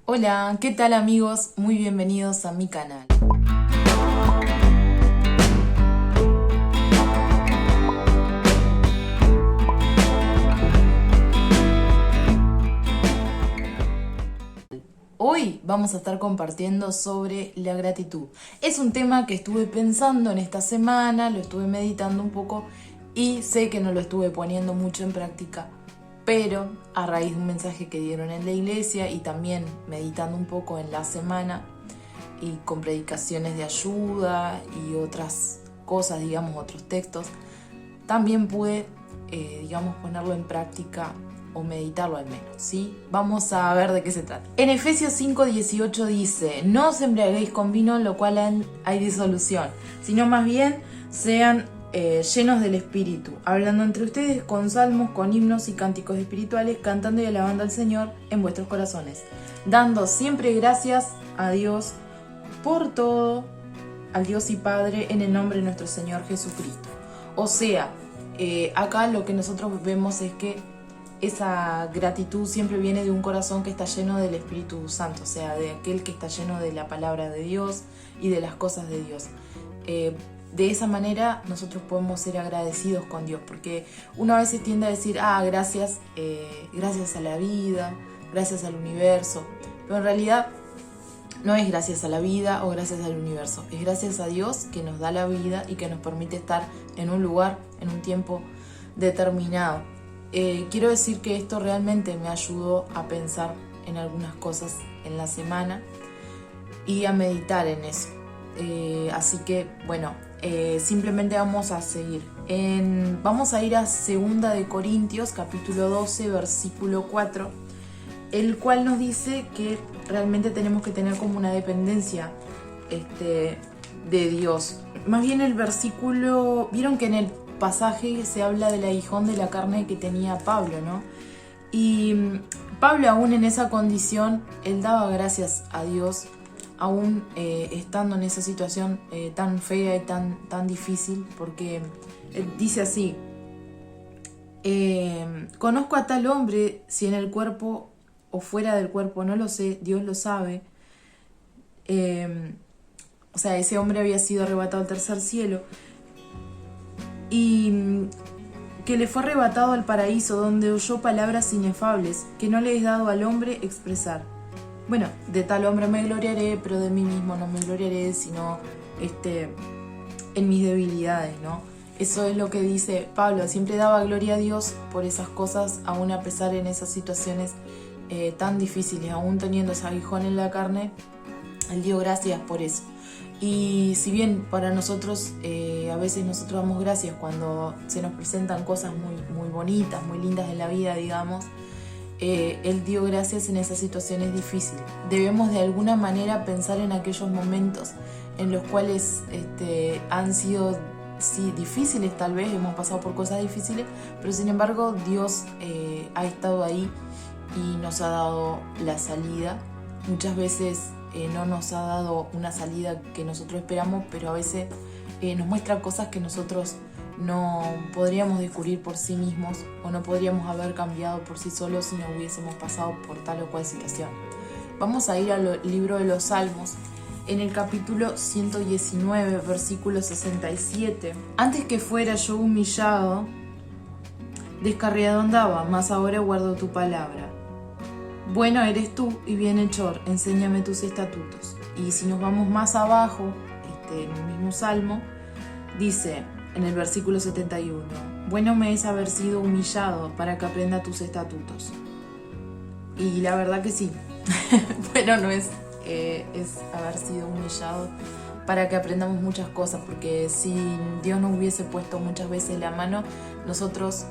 Hola, ¿qué tal amigos? Muy bienvenidos a mi canal. Hoy vamos a estar compartiendo sobre la gratitud. Es un tema que estuve pensando en esta semana, lo estuve meditando un poco y sé que no lo estuve poniendo mucho en práctica, pero a raíz de un mensaje que dieron en la iglesia y también meditando un poco en la semana y con predicaciones de ayuda y otras cosas, otros textos, también pude, ponerlo en práctica o meditarlo al menos, ¿sí? Vamos a ver de qué se trata. En Efesios 5:18 dice: no os embriaguéis con vino, en lo cual hay disolución, sino más bien sean llenos del Espíritu, hablando entre ustedes con salmos, con himnos y cánticos espirituales, cantando y alabando al Señor en vuestros corazones, dando siempre gracias a Dios por todo, al Dios y Padre, en el nombre de nuestro Señor Jesucristo. O sea, acá lo que nosotros vemos es que esa gratitud siempre viene de un corazón que está lleno del Espíritu Santo, o sea, de aquel que está lleno de la palabra de Dios y de las cosas de Dios. De esa manera nosotros podemos ser agradecidos con Dios, porque uno a veces tiende a decir, gracias, gracias a la vida, gracias al universo, pero en realidad no es gracias a la vida o gracias al universo, es gracias a Dios que nos da la vida y que nos permite estar en un lugar, en un tiempo determinado. Quiero decir que esto realmente me ayudó a pensar en algunas cosas en la semana y a meditar en eso. Así que, bueno, simplemente vamos a seguir. Vamos a ir a 2 de Corintios, capítulo 12, versículo 4, el cual nos dice que realmente tenemos que tener como una dependencia de Dios. Más bien el versículo, vieron que en el pasaje se habla del aguijón de la carne que tenía Pablo, ¿no? Y Pablo, aún en esa condición, él daba gracias a Dios, aún estando en esa situación tan fea y tan difícil, porque dice así: conozco a tal hombre, si en el cuerpo o fuera del cuerpo, no lo sé, Dios lo sabe. O sea, ese hombre había sido arrebatado al tercer cielo y que le fue arrebatado al paraíso, donde oyó palabras inefables que no le es dado al hombre expresar. Bueno, de tal hombre me gloriaré, pero de mí mismo no me gloriaré, sino en mis debilidades, ¿no? Eso es lo que dice Pablo. Siempre daba gloria a Dios por esas cosas, aún a pesar en esas situaciones tan difíciles, aún teniendo ese aguijón en la carne, él dio gracias por eso. Y si bien para nosotros, a veces nosotros damos gracias cuando se nos presentan cosas muy bonitas, muy lindas en la vida, digamos, él dio gracias en esas situaciones difíciles. Debemos de alguna manera pensar en aquellos momentos en los cuales han sido difíciles, tal vez hemos pasado por cosas difíciles, pero sin embargo Dios ha estado ahí y nos ha dado la salida. Muchas veces no nos ha dado una salida que nosotros esperamos, pero a veces nos muestra cosas que nosotros no podríamos descubrir por sí mismos o no podríamos haber cambiado por sí solos si no hubiésemos pasado por tal o cual situación. Vamos a ir al libro de los Salmos, en el capítulo 119, versículo 67. Antes que fuera yo humillado, descarriado andaba, mas ahora guardo tu palabra. Bueno eres tú y bienhechor, enséñame tus estatutos. Y si nos vamos más abajo, en el mismo salmo, dice en el versículo 71: bueno me es haber sido humillado para que aprenda tus estatutos. Y la verdad que sí, bueno no es haber sido humillado para que aprendamos muchas cosas, porque si Dios nos hubiese puesto muchas veces la mano, nosotros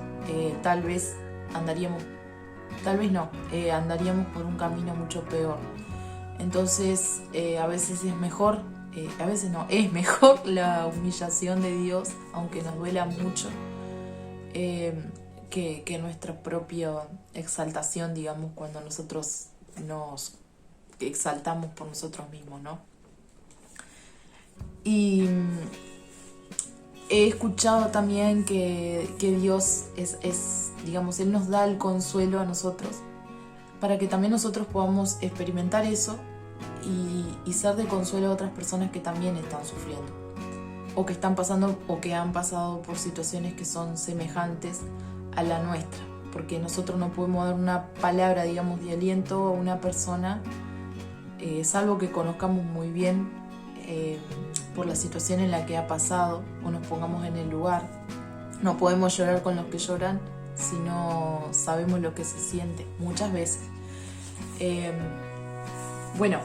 tal vez andaríamos por un camino mucho peor. Entonces a veces es mejor, es mejor la humillación de Dios, aunque nos duela mucho, que nuestra propia exaltación, digamos, cuando nosotros nos exaltamos por nosotros mismos, ¿no? Y he escuchado también que Dios es, digamos, Él nos da el consuelo a nosotros para que también nosotros podamos experimentar eso y ser de consuelo a otras personas que también están sufriendo, o que están pasando o que han pasado por situaciones que son semejantes a la nuestra, porque nosotros no podemos dar una palabra, digamos, de aliento a una persona, salvo que conozcamos muy bien por la situación en la que ha pasado o nos pongamos en el lugar. No podemos llorar con los que lloran si no sabemos lo que se siente muchas veces. Bueno,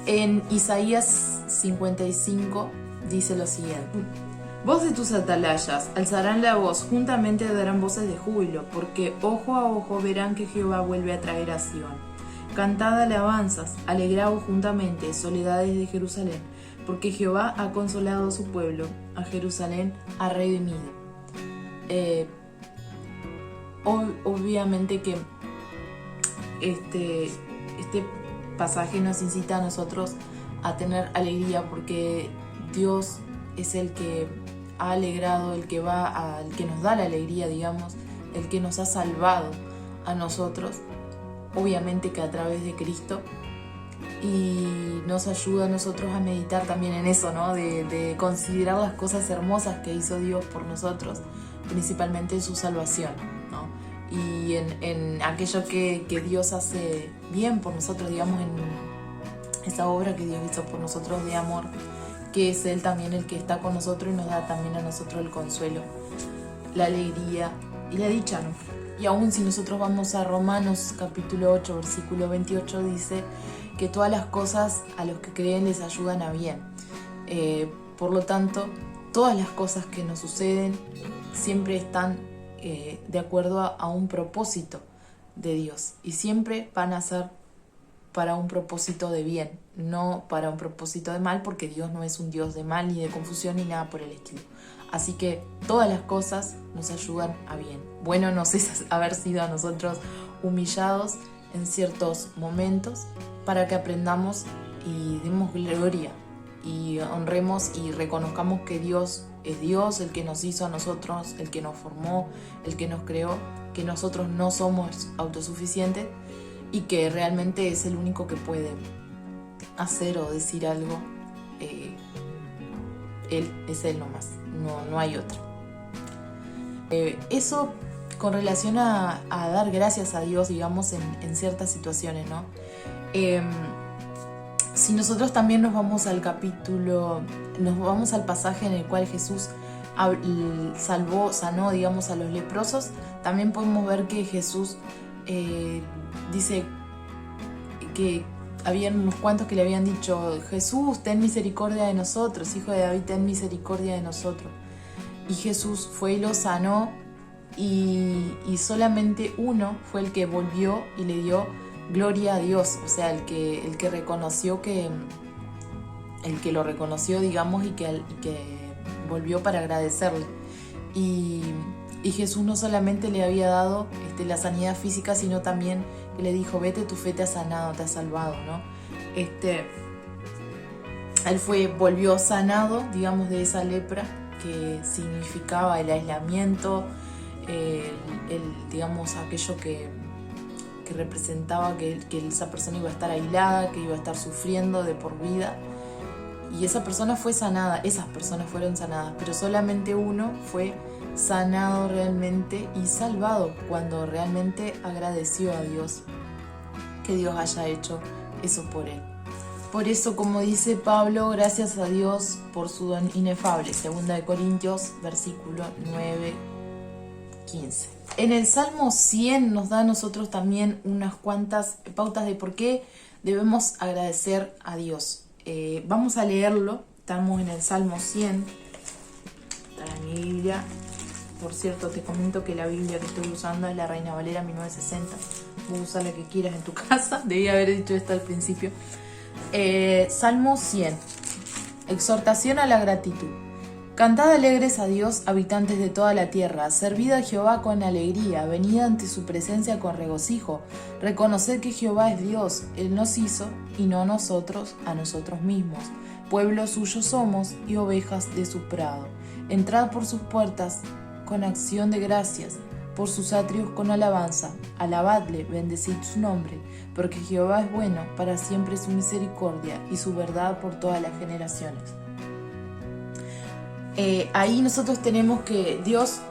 en Isaías 55 dice lo siguiente: voz de tus atalayas alzarán la voz, juntamente darán voces de júbilo, porque ojo a ojo verán que Jehová vuelve a traer a Sión. Cantad alabanzas, alegraos juntamente, soledades de Jerusalén, porque Jehová ha consolado a su pueblo, a Jerusalén ha redimido. Obviamente que este pasaje nos incita a nosotros a tener alegría, porque Dios es el que ha alegrado, el que nos da la alegría, digamos, el que nos ha salvado a nosotros, obviamente que a través de Cristo, y nos ayuda a nosotros a meditar también en eso, ¿no? De considerar las cosas hermosas que hizo Dios por nosotros, principalmente en su salvación, ¿no? Y en aquello que Dios hace bien por nosotros, digamos, en esa obra que Dios hizo por nosotros de amor, que es Él también el que está con nosotros y nos da también a nosotros el consuelo, la alegría y la dicha, ¿no? Y aún si nosotros vamos a Romanos capítulo 8, versículo 28, dice que todas las cosas a los que creen les ayudan a bien. Por lo tanto, todas las cosas que nos suceden siempre están de acuerdo a un propósito de Dios, y siempre van a ser para un propósito de bien, no para un propósito de mal, porque Dios no es un Dios de mal ni de confusión ni nada por el estilo. Así que todas las cosas nos ayudan a bien. Bueno nos es haber sido a nosotros humillados en ciertos momentos, para que aprendamos y demos gloria y honremos y reconozcamos que Dios es Dios, el que nos hizo a nosotros, el que nos formó, el que nos creó, que nosotros no somos autosuficientes y que realmente es el único que puede hacer o decir algo. Él es Él nomás, no hay otro. Eso con relación a dar gracias a Dios, digamos, en ciertas situaciones, ¿no? Si nosotros también nos vamos al pasaje en el cual Jesús sanó, digamos, a los leprosos, también podemos ver que Jesús dice que habían unos cuantos que le habían dicho: Jesús, ten misericordia de nosotros, hijo de David, ten misericordia de nosotros. Y Jesús fue y lo sanó, y solamente uno fue el que volvió y le dio gloria a Dios, o sea, el que reconoció el que lo reconoció, digamos, y que volvió para agradecerle. Y Jesús no solamente le había dado la sanidad física, sino también que le dijo: vete, tu fe te ha sanado, te ha salvado, ¿no? Él volvió sanado, digamos, de esa lepra que significaba el aislamiento, digamos, aquello que representaba que esa persona iba a estar aislada, que iba a estar sufriendo de por vida. Y esa persona fue sanada, esas personas fueron sanadas, pero solamente uno fue sanado realmente y salvado cuando realmente agradeció a Dios que Dios haya hecho eso por él. Por eso, como dice Pablo, gracias a Dios por su don inefable. 2 Corintios, versículo 9, 15. En el Salmo 100 nos da a nosotros también unas cuantas pautas de por qué debemos agradecer a Dios. Vamos a leerlo. Estamos en el Salmo 100. Está en mi Biblia. Por cierto, te comento que la Biblia que estoy usando es la Reina Valera 1960. Puedes usar la que quieras en tu casa. Debí haber dicho esto al principio. Salmo 100. Exhortación a la gratitud. Cantad alegres a Dios, habitantes de toda la tierra. Servid a Jehová con alegría. Venid ante su presencia con regocijo. Reconoced que Jehová es Dios. Él nos hizo y no nosotros a nosotros mismos. Pueblo suyo somos y ovejas de su prado. Entrad por sus puertas con acción de gracias. por sus atrios con alabanza. Alabadle, bendecid su nombre, porque Jehová es bueno, para siempre es su misericordia y su verdad por todas las generaciones. Ahí nosotros tenemos que Dios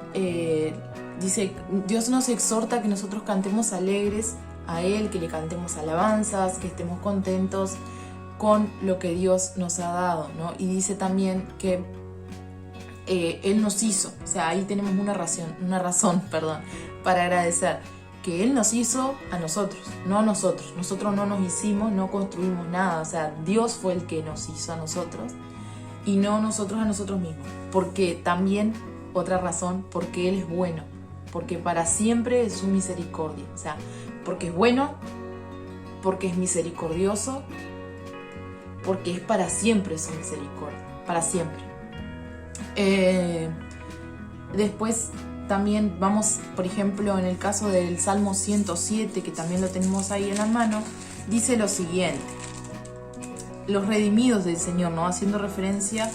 dice, Dios nos exhorta a que nosotros cantemos alegres a Él, que le cantemos alabanzas, que estemos contentos con lo que Dios nos ha dado, ¿no? Y dice también que Él nos hizo, o sea, ahí tenemos una razón, para agradecer, que Él nos hizo a nosotros, no a nosotros. Nosotros no nos hicimos, no construimos nada, o sea, Dios fue el que nos hizo a nosotros y no nosotros a nosotros mismos. Porque también, otra razón, porque Él es bueno, porque para siempre es su misericordia, o sea, porque es bueno, porque es misericordioso, porque es para siempre su misericordia, para siempre. Después también vamos, por ejemplo, en el caso del Salmo 107, que también lo tenemos ahí en la mano, dice lo siguiente: los redimidos del Señor, ¿no? Haciendo referencia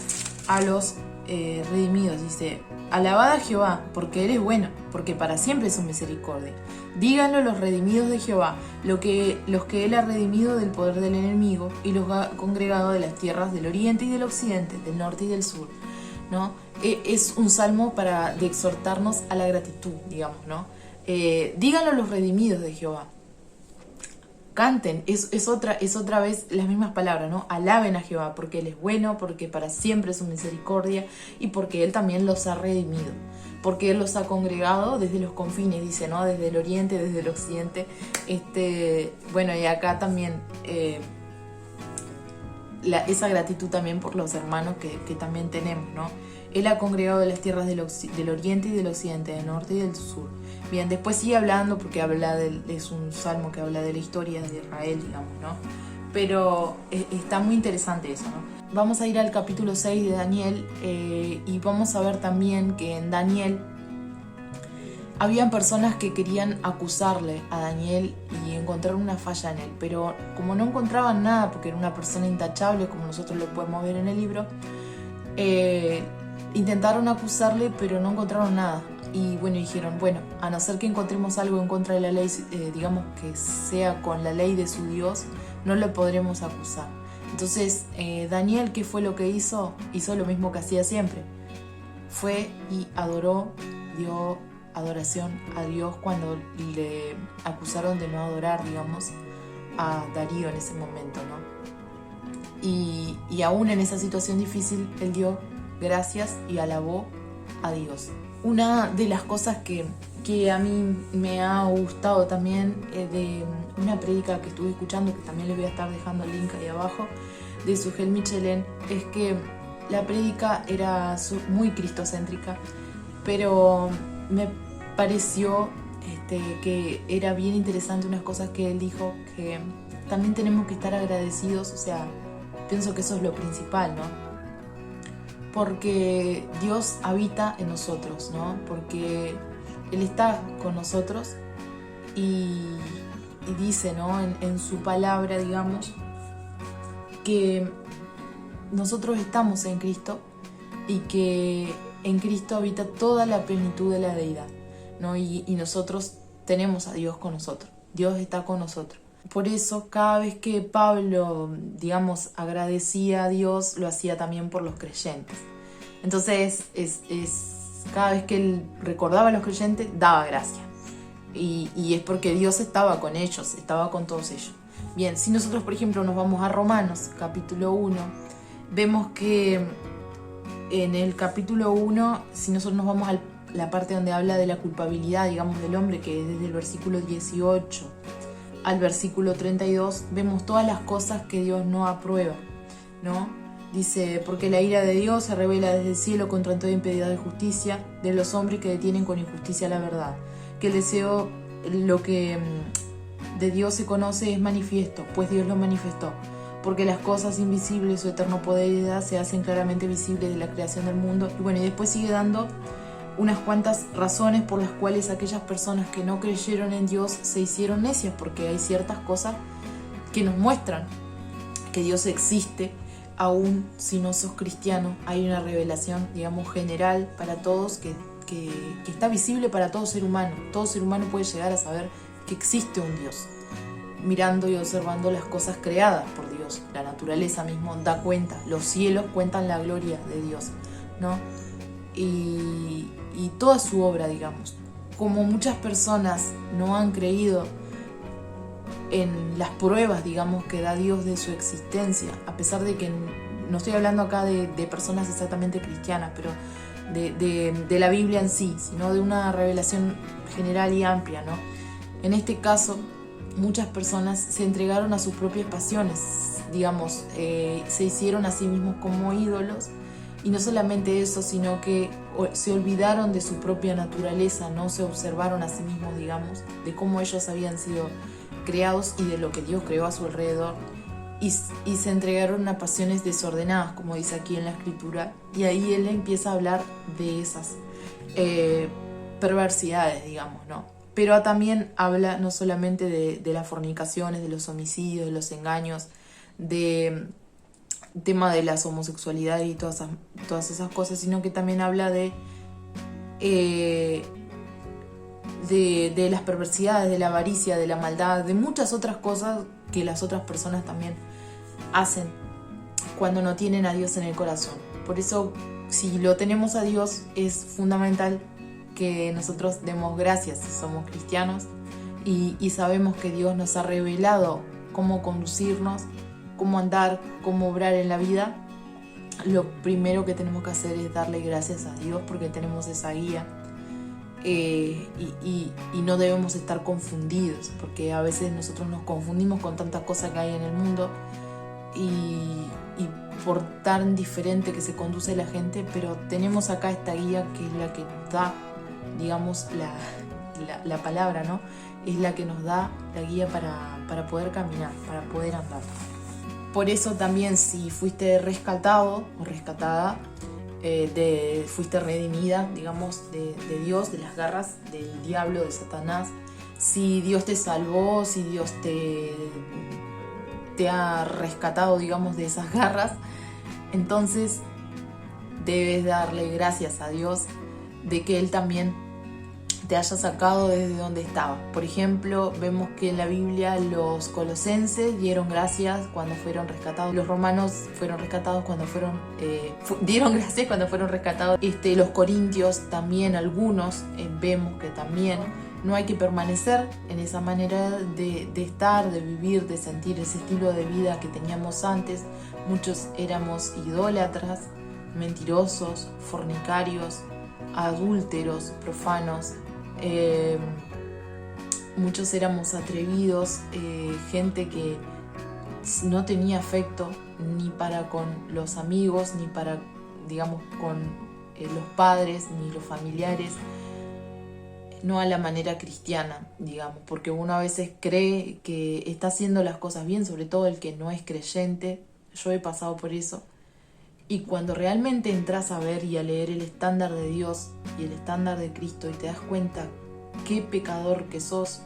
a los redimidos, dice: alabad a Jehová, porque Él es bueno, porque para siempre es su misericordia. Díganlo los redimidos de Jehová, los que Él ha redimido del poder del enemigo y los ha congregado de las tierras del oriente y del occidente, del norte y del sur, ¿no? Es un salmo de exhortarnos a la gratitud, digamos, ¿no? Díganlo los redimidos de Jehová. Canten, es otra vez las mismas palabras, ¿no? Alaben a Jehová, porque Él es bueno, porque para siempre es su misericordia y porque Él también los ha redimido, porque Él los ha congregado desde los confines, dice, ¿no? Desde el oriente, desde el occidente. Bueno, y acá también esa gratitud también por los hermanos que también tenemos, ¿no? Él ha congregado de las tierras del oriente y del occidente, del norte y del sur. Bien, después sigue hablando porque es un salmo que habla de la historia de Israel, digamos, ¿no? Pero está muy interesante eso, ¿no? Vamos a ir al capítulo 6 de Daniel y vamos a ver también que en Daniel habían personas que querían acusarle a Daniel y encontrar una falla en él, pero como no encontraban nada, porque era una persona intachable, como nosotros lo podemos ver en el libro, intentaron acusarle, pero no encontraron nada. Y bueno, dijeron, bueno, a no ser que encontremos algo en contra de la ley, digamos que sea con la ley de su Dios, no le podremos acusar. Entonces, Daniel, ¿qué fue lo que hizo? Hizo lo mismo que hacía siempre. Fue y dio adoración a Dios cuando le acusaron de no adorar, digamos, a Darío en ese momento, ¿no? Y aún en esa situación difícil, él dio gracias y alabó a Dios. Una de las cosas que a mí me ha gustado también de una prédica que estuve escuchando, que también les voy a estar dejando el link ahí abajo, de Sujel Michelén, es que la prédica era muy cristocéntrica, pero me pareció que era bien interesante unas cosas que él dijo, que también tenemos que estar agradecidos, o sea, pienso que eso es lo principal, ¿no? Porque Dios habita en nosotros, ¿no? Porque Él está con nosotros y dice, ¿no? En su palabra, digamos, que nosotros estamos en Cristo y que en Cristo habita toda la plenitud de la deidad, ¿no? Y nosotros tenemos a Dios con nosotros. Dios está con nosotros. Por eso, cada vez que Pablo, digamos, agradecía a Dios, lo hacía también por los creyentes. Entonces, cada vez que él recordaba a los creyentes, daba gracias. Y es porque Dios estaba con ellos, estaba con todos ellos. Bien, si nosotros, por ejemplo, nos vamos a Romanos, capítulo 1, vemos que en el capítulo 1, si nosotros nos vamos a la parte donde habla de la culpabilidad, digamos, del hombre, que es desde el versículo 18 al versículo 32, vemos todas las cosas que Dios no aprueba, ¿no? Dice, porque la ira de Dios se revela desde el cielo contra toda impiedad de justicia de los hombres que detienen con injusticia la verdad. Que el deseo, lo que de Dios se conoce es manifiesto, pues Dios lo manifestó. Porque las cosas invisibles, su eterno poder y edad, se hacen claramente visibles de la creación del mundo. Y bueno, y después sigue dando unas cuantas razones por las cuales aquellas personas que no creyeron en Dios se hicieron necias, porque hay ciertas cosas que nos muestran que Dios existe, aún si no sos cristiano. Hay una revelación, digamos, general para todos, que que está visible para todo ser humano. Todo ser humano puede llegar a saber que existe un Dios, mirando y observando las cosas creadas por Dios. La naturaleza mismo da cuenta, los cielos cuentan la gloria de Dios, ¿no? Y toda su obra, digamos. Como muchas personas no han creído en las pruebas, digamos, que da Dios de su existencia, a pesar de que no estoy hablando acá de personas exactamente cristianas, pero de la Biblia en sí, sino de una revelación general y amplia, ¿no? En este caso, muchas personas se entregaron a sus propias pasiones, digamos, se hicieron a sí mismos como ídolos, y no solamente eso, sino que se olvidaron de su propia naturaleza, no se observaron a sí mismos, digamos, de cómo ellos habían sido creados y de lo que Dios creó a su alrededor, y se entregaron a pasiones desordenadas, como dice aquí en la escritura, y ahí él empieza a hablar de esas perversidades, digamos, ¿no? Pero también habla no solamente de las fornicaciones, de los homicidios, de los engaños, de tema de las homosexualidades y todas esas cosas, sino que también habla de las perversidades, de la avaricia, de la maldad, de muchas otras cosas que las otras personas también hacen cuando no tienen a Dios en el corazón. Por eso, si lo tenemos a Dios, es fundamental que nosotros demos gracias si somos cristianos y sabemos que Dios nos ha revelado cómo conducirnos, cómo andar, cómo obrar en la vida. Lo primero que tenemos que hacer es darle gracias a Dios porque tenemos esa guía, y no debemos estar confundidos, porque a veces nosotros nos confundimos con tantas cosas que hay en el mundo y por tan diferente que se conduce la gente, pero tenemos acá esta guía que es la que nos da, digamos, la palabra, ¿no? Es la que nos da la guía para poder caminar, para poder andar. Por eso también, si fuiste rescatado o rescatada, fuiste redimida, digamos, de Dios, de las garras del diablo, de Satanás, si Dios te salvó, si Dios te ha rescatado, digamos, de esas garras, entonces debes darle gracias a Dios de que Él también te haya sacado desde donde estaba. Por ejemplo, vemos que en la Biblia los colosenses dieron gracias cuando fueron rescatados, los romanos fueron rescatados cuando dieron gracias cuando fueron rescatados, los corintios también, algunos vemos que también no hay que permanecer en esa manera de estar, de vivir, de sentir ese estilo de vida que teníamos antes. Muchos éramos idólatras, mentirosos, fornicarios, adúlteros, profanos. Muchos éramos atrevidos, gente que no tenía afecto ni para con los amigos, ni para, digamos, con los padres, ni los familiares, no a la manera cristiana, digamos, porque uno a veces cree que está haciendo las cosas bien, sobre todo el que no es creyente. Yo he pasado por eso. Y cuando realmente entras a ver y a leer el estándar de Dios y el estándar de Cristo y te das cuenta qué pecador que sos,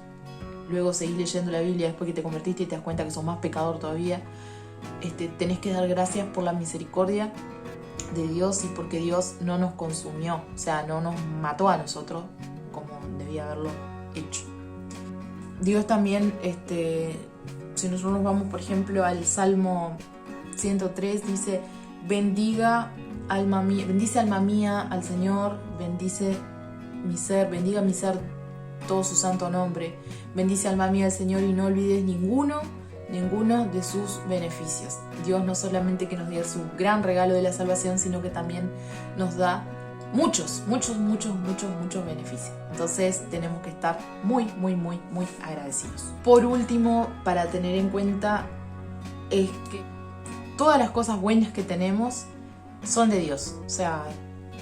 luego seguís leyendo la Biblia después que te convertiste y te das cuenta que sos más pecador todavía, tenés que dar gracias por la misericordia de Dios y porque Dios no nos consumió, o sea, no nos mató a nosotros como debía haberlo hecho. Dios también, si nosotros nos vamos, por ejemplo, al Salmo 103, dice: bendice alma mía al Señor, bendiga mi ser todo su santo nombre. Bendice alma mía al Señor y no olvides ninguno de sus beneficios. Dios no solamente que nos dio su gran regalo de la salvación, sino que también nos da muchos beneficios. Entonces tenemos que estar muy agradecidos. Por último, para tener en cuenta, es que todas las cosas buenas que tenemos son de Dios. O sea,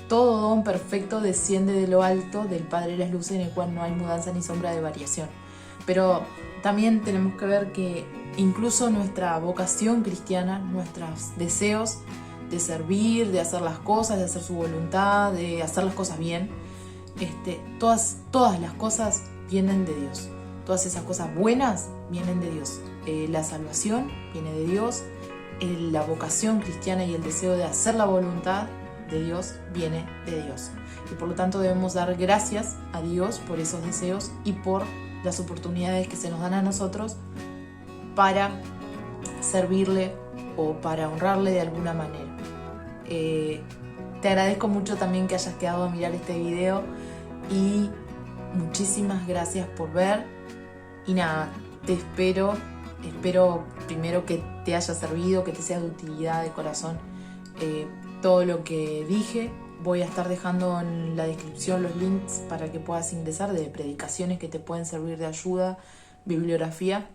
todo don perfecto desciende de lo alto del Padre de las Luces, en el cual no hay mudanza ni sombra de variación. Pero también tenemos que ver que incluso nuestra vocación cristiana, nuestros deseos de servir, de hacer las cosas, de hacer su voluntad, de hacer las cosas bien, todas las cosas vienen de Dios. Todas esas cosas buenas vienen de Dios. La salvación viene de Dios. La vocación cristiana y el deseo de hacer la voluntad de Dios viene de Dios. Y por lo tanto debemos dar gracias a Dios por esos deseos y por las oportunidades que se nos dan a nosotros para servirle o para honrarle de alguna manera. Te agradezco mucho también que hayas quedado a mirar este video y muchísimas gracias por ver. Y nada, te espero primero que te haya servido, que te sea de utilidad de corazón todo lo que dije. Voy a estar dejando en la descripción los links para que puedas ingresar de predicaciones que te pueden servir de ayuda, bibliografía.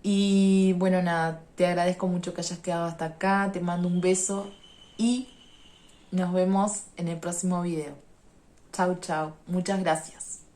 Y bueno, nada, te agradezco mucho que hayas quedado hasta acá, te mando un beso y nos vemos en el próximo video. Chau, chau, muchas gracias.